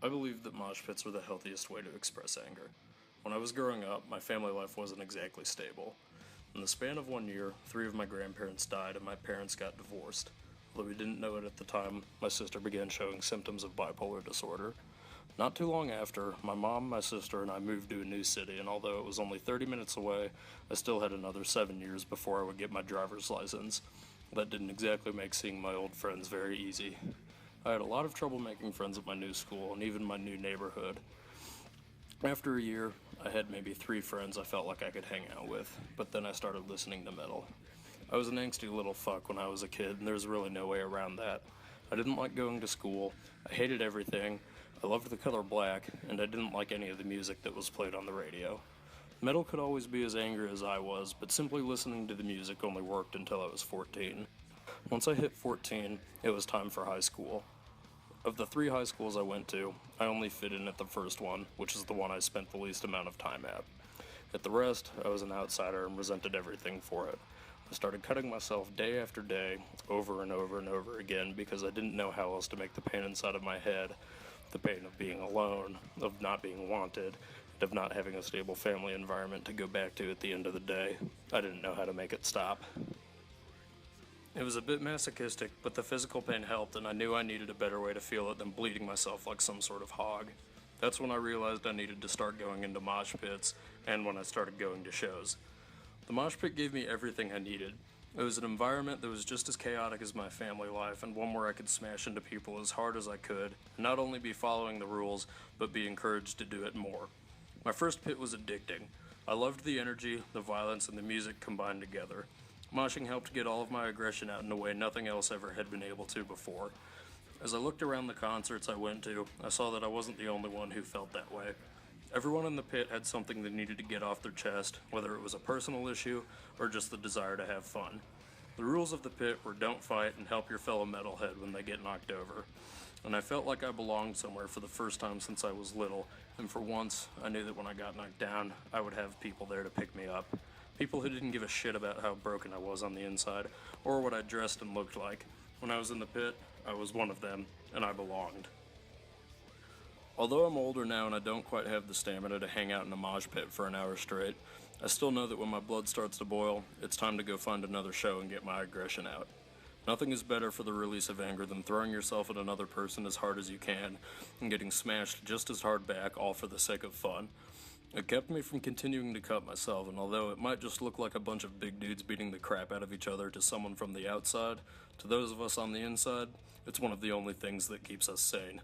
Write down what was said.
I believe that mosh pits are the healthiest way to express anger. When I was growing up, my family life wasn't exactly stable. In the span of 1 year, 3 of my grandparents died and my parents got divorced. Although we didn't know it at the time, my sister began showing symptoms of bipolar disorder. Not too long after, my mom, my sister, and I moved to a new city, and although it was only 30 minutes away, I still had another 7 years before I would get my driver's license. That didn't exactly make seeing my old friends very easy. I had a lot of trouble making friends at my new school and even my new neighborhood. After a year, I had maybe 3 friends I felt like I could hang out with, but then I started listening to metal. I was an angsty little fuck when I was a kid, and there's really no way around that. I didn't like going to school, I hated everything, I loved the color black, and I didn't like any of the music that was played on the radio. Metal could always be as angry as I was, but simply listening to the music only worked until I was 14. Once I hit 14, it was time for high school. Of the 3 high schools I went to, I only fit in at the first one, which is the one I spent the least amount of time at. At the rest, I was an outsider and resented everything for it. I started cutting myself day after day, over and over and over again, because I didn't know how else to make the pain inside of my head, the pain of being alone, of not being wanted, and of not having a stable family environment to go back to at the end of the day. I didn't know how to make it stop. It was a bit masochistic, but the physical pain helped, and I knew I needed a better way to feel it than bleeding myself like some sort of hog. That's when I realized I needed to start going into mosh pits, and when I started going to shows. The mosh pit gave me everything I needed. It was an environment that was just as chaotic as my family life, and one where I could smash into people as hard as I could, and not only be following the rules, but be encouraged to do it more. My first pit was addicting. I loved the energy, the violence, and the music combined together. Moshing helped get all of my aggression out in a way nothing else ever had been able to before. As I looked around the concerts I went to, I saw that I wasn't the only one who felt that way. Everyone in the pit had something they needed to get off their chest, whether it was a personal issue or just the desire to have fun. The rules of the pit were don't fight and help your fellow metalhead when they get knocked over. And I felt like I belonged somewhere for the first time since I was little, and for once, I knew that when I got knocked down, I would have people there to pick me up. People who didn't give a shit about how broken I was on the inside, or what I dressed and looked like. When I was in the pit, I was one of them, and I belonged. Although I'm older now and I don't quite have the stamina to hang out in a mosh pit for an hour straight, I still know that when my blood starts to boil, it's time to go find another show and get my aggression out. Nothing is better for the release of anger than throwing yourself at another person as hard as you can and getting smashed just as hard back, all for the sake of fun. It kept me from continuing to cut myself, and although it might just look like a bunch of big dudes beating the crap out of each other to someone from the outside, to those of us on the inside, it's one of the only things that keeps us sane.